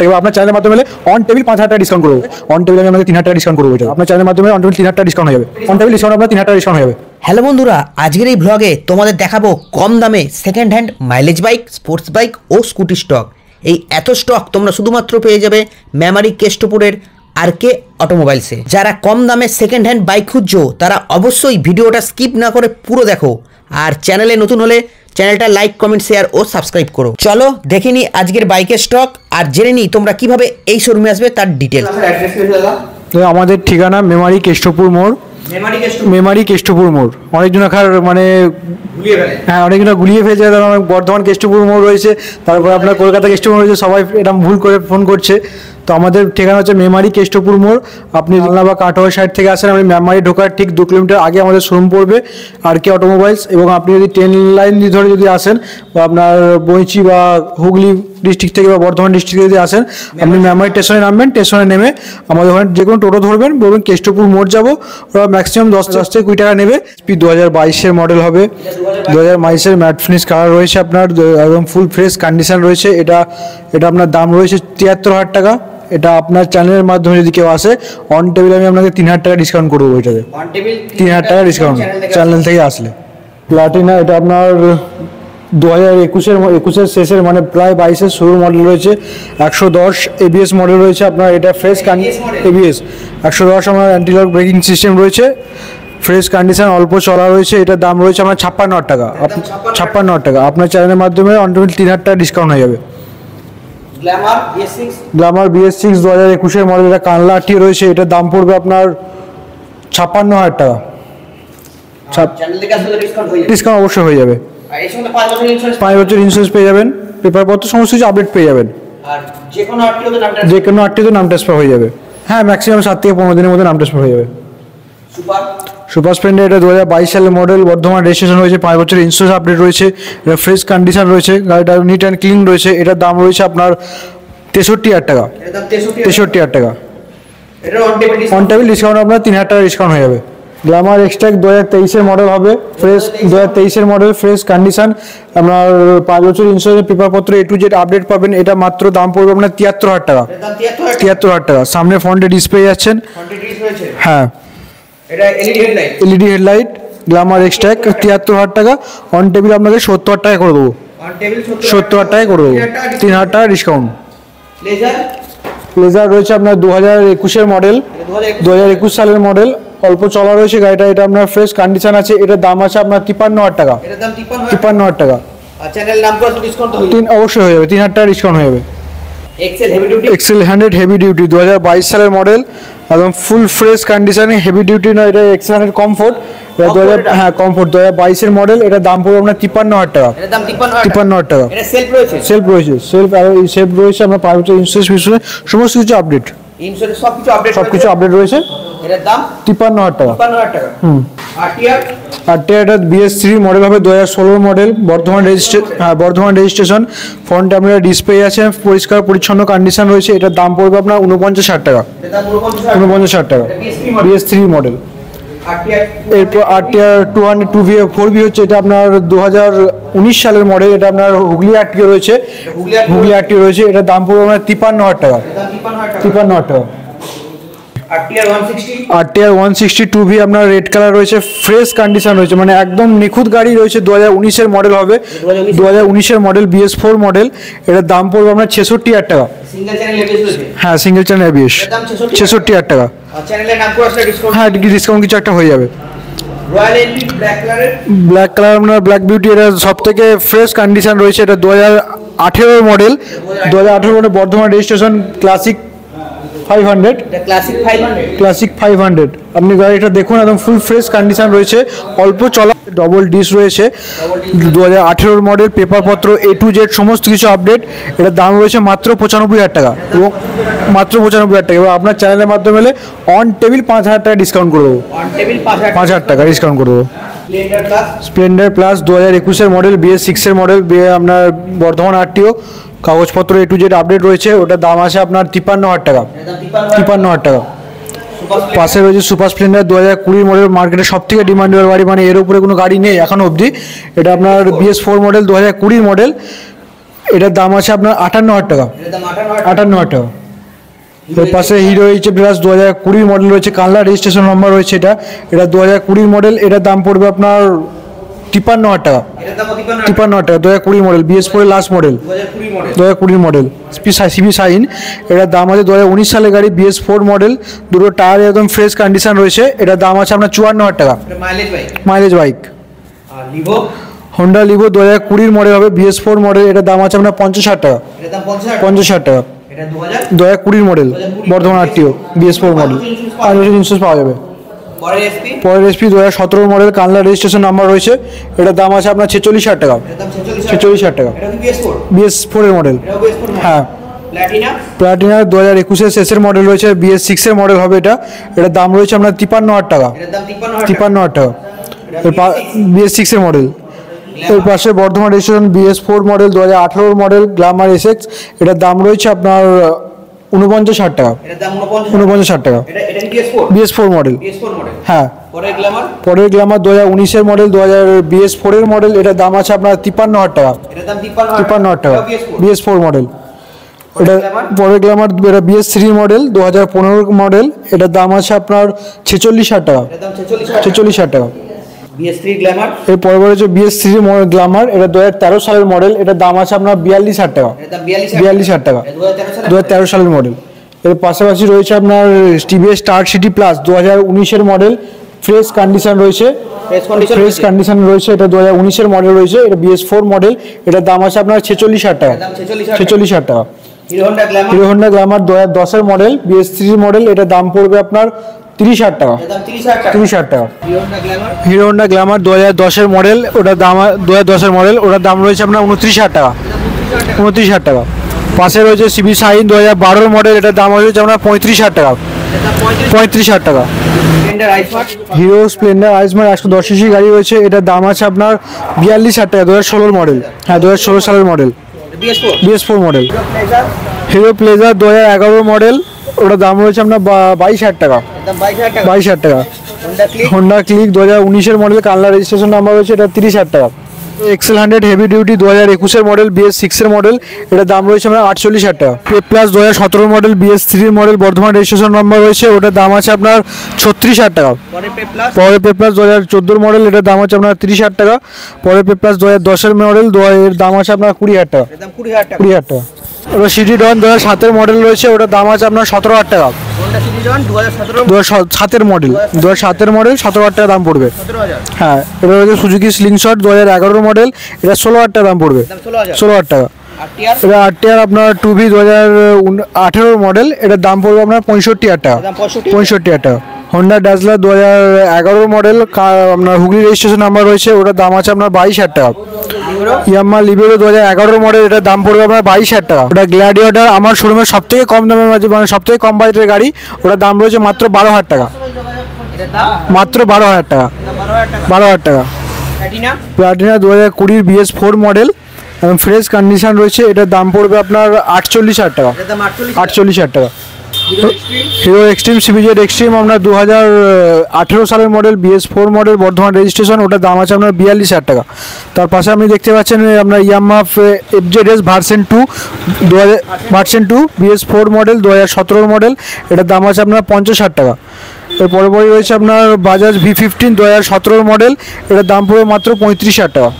এবার আপনার চ্যানেলের মাধ্যমে অন টেবিল 5,000 টাকা ডিসকাউন্ট করবো। অন টেবিল আমি আপনাকে 3,000 টাকা ডিসকাউন্ট করবো। এটা আপনার চ্যানেলের মাধ্যমে অন টেবিল 3,000 টাকা ডিসকাউন্ট হয়ে যাবে। অন টেবিল ডিসকাউন্ট আপনার 3,000 টাকা ডিসকাউন্ট হয়ে যাবে। হ্যালো বন্ধুরা, আজকের এই ব্লগে তোমাদের দেখাবো কম দামে second hand mileage bike, sports bike ও স্কুটি স্টক। এই এত স্টক তোমরা শুধুমাত্র পেয়ে যাবে মেমারি কেষ্টপুরের RK অটোমোবাইলসে। যারা কম দামে সেকেন্ড হ্যান্ড বাইক খুঁজছো তারা অবশ্যই ভিডিওটা স্কিপ না করে পুরো দেখো। আর চ্যানেলে নতুন হলে চ্যানেলটা লাইক, কমেন্ট, শেয়ার ও সাবস্ক্রাইব করো। চলো দেখে নিই আজকের বাইকের স্টক আর জেনে নিই তোমরা কিভাবে এই শোরুমে আসবে তার ডিটেল। আমাদের ঠিকানা মেমারি কেষ্টপুর মোড়। মেমারি কেষ্টপুর মোড় অনেকজন মানে হ্যাঁ অনেকজন গুলিয়ে ফেলছে। বর্ধমান কেষ্টপুর মোড় রয়েছে, তারপর আপনার কলকাতা কেষ্টপুর রয়েছে, সবাই এটা ভুল করে ফোন করছে। তো আমাদের ঠিকানা হচ্ছে মেমারি কেষ্টপুর মোড়। আপনি জানলা বা কাটোয়া সাইড থেকে আসেন, আপনি মেমারি ঢোকার ঠিক 2 কিলোমিটার আগে আমাদের শোরুম পড়বে RK অটোমোবাইলস। এবং আপনি যদি 10 লাইন ধরে যদি আসেন বা আপনার বইচি বা হুগলি ডিস্ট্রিক্ট থেকে বা বর্ধমান ডিস্ট্রিক্ট থেকে যদি আসেন, আপনি মেমারি স্টেশনে নামবেন। স্টেশনে নেমে আমাদের ওখানে যে কোনো টোটো ধরবেন, বলবেন কেষ্টপুর মোড় যাবো। ওরা ম্যাক্সিমাম 10 থেকে 20 টাকা নেবে। 2022-এর মডেল হবে। 2022-এর ম্যাট ফিনিশ কালার রয়েছে, আপনার একদম ফুল ফ্রেশ কন্ডিশন রয়েছে। এটা আপনার দাম রয়েছে 73,000 টাকা। এটা আপনার চ্যানেলের মাধ্যমে যদি কেউ আসে, অন টেবিল আমি আপনাকে 3,000 টাকা ডিসকাউন্ট করবো। ওইটাতে 3,000 টাকা ডিসকাউন্ট চ্যানেল থেকে আসলে। প্লাটিনা এটা আপনার 2021-এর শেষের মানে প্রায় 22-এর শুরুর মডেল রয়েছে। 110 ABS মডেল রয়েছে আপনার। এটা ফ্রেশ ABS 110 আমার অ্যান্টি-লক ব্রেকিং সিস্টেম রয়েছে। ফ্রেশ কন্ডিশন, অল্প চলা রয়েছে। এটার দাম রয়েছে আমার 56,000 টাকা। 56,000 টাকা আপনার চ্যানেলের মাধ্যমে অন টেবিল 3,000 টাকা ডিসকাউন্ট হয়ে যাবে। গ্ল্যামার BS6 2021-এর মডেল। এটা কানলা আটটি রয়েছে। এটার দাম পড়বে আপনার 56,000 টাকা। ডিসকাউন্ট অবশ্যই হয়ে যাবে। 5 বছর ইন্স্যুরেন্স পেয়ে যাবেন, পেপারপত্র সমস্ত কিছু আপডেট পেয়ে যাবেন। যে কোনো আটটিতে নাম ট্রান্সফার হয়ে যাবে। হ্যাঁ, ম্যাক্সিমাম 7 থেকে 15 দিনের মধ্যে নাম ট্রান্সফার হয়ে যাবে। সুপার স্প্লেন্ডার এটা 2022 সালের মডেল। বর্ধমান রেজিস্ট্রেশন রয়েছে। 5 বছর ইন্স্যুরেন্স আপডেট রয়েছে। এটা ফ্রেশ কন্ডিশন রয়েছে। গাড়িটা নিট অ্যান্ড ক্লিন রয়েছে। এটার দাম রয়েছে আপনার 63,000 টাকা। 63,000 টাকা। অন টেবিল ডিসকাউন্ট আপনার 3,000 টাকা ডিসকাউন্ট হয়ে যাবে। গ্ল্যামার এক্সট্রাক্ট 2023-এর মডেল হবে। ফ্রেশ 2023-এর মডেল, ফ্রেশ কন্ডিশন। আপনার 5 বছর ইন্স্যুরেন্স, পেপারপত্র A to Z আপডেট পাবেন। এটা মাত্র দাম পড়বে আপনার 73,000 টাকা। 73,000 টাকা। সামনে ফ্রন্টে ডিসপ্লে যাচ্ছেন। হ্যাঁ, LED হেডলাইট। গ্ল্যামার এক্সট্রাক্ট 73,000 টাকা। অন টেবিল আপনাকে 70,000 টাকা করে দেবো। 70,000 টাকা করে দেবো। 3,000 টাকা ডিসকাউন্ট। প্লেজার রয়েছে আপনার 2021-এর মডেল। 2021 সালের মডেল, অল্প চলা রয়েছে গাড়িটা। এটা আপনার ফ্রেশ কন্ডিশন আছে। এটার দাম আছে আপনার 53,000 টাকা। 53,000 টাকা। অবশ্যই হয়ে যাবে। 3,000 টাকা ডিসকাউন্ট হয়ে যাবে। এক্সেল 100 হেভি ডিউটি 2022 সালের মডেল। একদম ফুল ফ্রেশ কন্ডিশনে। হেভি ডিউটি নয়, এটা এক্সেল 100 কমফোর্ট। হ্যাঁ, কমফোর্ট 2022-এর মডেল। এটা দাম পড়বে আপনার 53,000 টাকা। 53,000 টাকা। সেলফ রয়েছে। সেলফ রয়েছে আপনার 5 বছর ইন্স্যুরেন্স, সমস্ত কিছু আপডেট। সবকিছু আপডেট রয়েছে। এটার দাম 53,000 টাকা। আরটিআর BS3 মডেল হবে। 2016 model. Bardhaman registration. Front camera display আছে। পরিষ্কার পরিচ্ছন্ন কন্ডিশন রয়েছে। এটার দাম পড়বে আপনার 49,000 টাকা। 49,000 টাকা। BS3 model. এরপর আরটিআর 200 হচ্ছে। এটা আপনার 2019 সালের মডেল। এটা আপনার হুগলি আরটিআর রয়েছে। এটার দাম পড়বে আপনার 53,000 টাকা। 53,000 টাকা। আরটিআর 160 2V আপনার রেড কালার রয়েছে। ফ্রেশ কন্ডিশন রয়েছে, মানে একদম নিখুঁত গাড়ি রয়েছে। 2019-এর মডেল হবে। 2019-এর মডেল BS4 মডেল। এটার দাম পড়বে আপনার 66,000 টাকা। হ্যাঁ, সিঙ্গেল চ্যানেল ABS 66,000 টাকা। হ্যাঁ, ডিসকাউন্ট কিছু একটা হয়ে যাবে। ব্ল্যাক কালার আপনার ব্ল্যাক বিউটি। এটা সব থেকে ফ্রেশ কন্ডিশন রয়েছে। এটা 2018 model. 2018 model. Bardhaman registration. Classic 500। আপনি গাড়িটা দেখুন, একদম ফুল ফ্রেশ কন্ডিশন রয়েছে। অল্প চলা, ডবল ডিস রয়েছে। 2018 মডেল। পেপারপত্র A to Z সমস্ত কিছু আপডেট। এটার দাম রয়েছে মাত্র 95,000 টাকা। এবং মাত্র 95,000 টাকা। এবার আপনার চ্যানেলের মাধ্যমে অন টেবিল 5,000 টাকা ডিসকাউন্ট করে দেবো। 5,000 টাকা ডিসকাউন্ট করে দেবো। স্প্লেন্ডার প্লাস 2021-এর মডেল। BS6-এর মডেল। আপনার বর্ধমান RTO। কাগজপত্র A to Z আপডেট রয়েছে। ওটার দাম আছে আপনার 53,000 টাকা। 53,000 টাকা। পাশে রয়েছে সুপার স্প্লেন্ডার 2020 মডেল। মার্কেটে সব থেকে ডিমান্ডেবল গাড়ি, মানে এর উপরে কোনো গাড়ি নেই এখন অবধি। এটা আপনার BS4 মডেল। 2020 মডেল। এটার দাম আছে আপনার 58,000 টাকা। এটার দাম 58,000 টাকা। এর পাশে হিরো এইচ প্লাস 2020 মডেল রয়েছে, কানলা রেজিস্ট্রেশন নাম্বার রয়েছে। এটা 2020 মডেল। এটার দাম পড়বে আপনার 53,000 টাকা। 53,000 টাকা 2020 মডেল, BS4 এর last model, 2020 model CB Shine. এটার দাম আছে 2019 সালের গাড়ি, BS4 মডেল, দুটো টায়ার একদম ফ্রেশ কন্ডিশন রয়েছে। এটার দাম আছে আপনার 54,000 টাকা। Mileage bike. Honda Livo 2020 model হবে, BS4 মডেল। এটার দাম আছে আপনার 50,000 টাকা। 50,000 টাকা 2020 model, Bardhaman RTO, BS4 model, insurance পাওয়া যাবে। পরের এসপি 2017 মডেল, কানলা রেজিস্ট্রেশন নাম্বার রয়েছে। এটার দাম আছে আপনার 46,000 টাকা। 46,000 টাকা BS4 এর মডেল। হ্যাঁ, প্লাটিনা 2021 শেষের মডেল রয়েছে, BS6 এর মডেল হবে। এটার দাম রয়েছে আপনার 53,000 টাকা। 53,000 টাকা BS6 এর মডেল। এর পাশে Bardhaman registration BS4 model 2018 model, Glamour SX। এটার দাম রয়েছে আপনার 49,000 টাকা। 49,000 টাকা BS4 মডেল। হ্যাঁ, পরের গ্ল্যামার 2019 এর মডেল, BS4 এর মডেল। এটার দাম আছে আপনার 53,000 টাকা। 53,000 টাকা BS4 মডেল। এটা পরের গ্ল্যামার, এটা BS3 মডেল 2015 মডেল। এটার দাম আছে আপনার 46,000 টাকা। 46,000 টাকা এর পরে হচ্ছে BS3 গ্ল্যামার। এটা 2013 সালের মডেল। এটার দাম আছে আপনার 42,000 টাকা। 42,000 টাকা 2013 সালের মডেল। এর পাশাপাশি রয়েছে আপনার TVS স্টার সিটি প্লাস 2019 এর মডেল, ফ্রেশ কন্ডিশন রয়েছে। এটা 2019 এর মডেল রয়েছে। এটা BS4 মডেল। এটার দাম আছে আপনার 46,000 টাকা। 46,000 টাকা হিরো হোন্ডা গ্ল্যামার 2010 এর মডেল, BS3 মডেল। এটার দাম পড়বে আপনার 30,000 টাকা। 30,000 টাকা হিরো হোন্ডা গ্ল্যামার 2010 এর মডেল। ওটার দাম 2010 এর মডেল। ওটার দাম রয়েছে আপনার 29,000 টাকা। 29,000 টাকা পাশে রয়েছে সিবি সাইন 2012 মডেল। এটার দাম হচ্ছে আপনার 35,000 টাকা। 35,000 টাকা হিরো স্প্লেন্ডার আইসমার 110 সিসি গাড়ি রয়েছে। এটার দাম আছে আপনার 42,000 টাকা। 2016 মডেল। হ্যাঁ, 2016 সালের model, BS4 model. Hero pleasure 2011 model. ওটার দাম রয়েছে আপনার 22,000 টাকা। 22,000 টাকা হোন্ডা ক্লিক 2019 এর মডেল, কানলা রেজিস্ট্রেশন নাম্বার রয়েছে। এটা 30,000 টাকা এক্সেল 100 হেভি ডিউটি 2021 এর মডেল, BS6 এর মডেল। এটার দাম রয়েছে আপনার 48,000 টাকা। Pay plus 2017 model, BS3 model, Bardhaman registration number রয়েছে। ওটার দাম আছে আপনার 36,000 টাকা। পরে পে প্লাস 2014 মডেল। এটার দাম আছে আপনার 30,000 টাকা। পরে পে প্লাস 2010 এর মডেল, এর দাম আছে আপনার 20,000 টাকা। 20,000 টাকা ওটা সিটি ডন 2007 এর মডেল রয়েছে। ওটার দাম আছে আপনার 17,000 টাকা। 2007 এর মডেল, 17,000 টাকা দাম পড়বে। হ্যাঁ, এটা রয়েছে সুজুকি স্লিংশট 2011 মডেল। এটা 16,000 টাকা দাম পড়বে। 16,000 টাকা এটা RTR আপনার 2V 2018 মডেল। এটার দাম পড়বে আপনার 65,000 টাকা। 65,000 টাকা হোন্ডা ড্যাজলার 2011 মডেল, আপনার হুগলি রেজিস্ট্রেশন নাম্বার রয়েছে। ওটার দাম আছে আপনার 22,000 টাকা। Yamaha লিবেরো 2011 model. এটার দাম পড়বে আপনার 22,000 টাকা। ওটা গ্ল্যাডিয়েটর আমার শোরুমের সব থেকে কম দামের মাঝে, মানে সব থেকে কম বাজেটের গাড়ি। ওটার দাম রয়েছে মাত্র 12,000 টাকা। মাত্র 12,000 টাকা। 12,000 টাকা প্লাটিনা 2020 BS4 মডেল, এবং ফ্রেশ কন্ডিশন রয়েছে। এটার দাম পড়বে আপনার 48,000 টাকা। 48,000 টাকা হিরো এক্সট্রিম CBZ এক্সট্রিম আপনার 2018 সালের model, BS4 model, Bardhaman registration. ওটার দাম আছে আপনার 42,000 টাকা। তার পাশে আপনি দেখতে পাচ্ছেন আপনার Yamaha FZS version 2 BS4 model 2017 model. এটার দাম আছে আপনার 50,000 টাকা। এর পরে রয়েছে আপনার বাজাজ V15 2017 মডেল। এটার দাম পড়বে মাত্র 35,000 টাকা।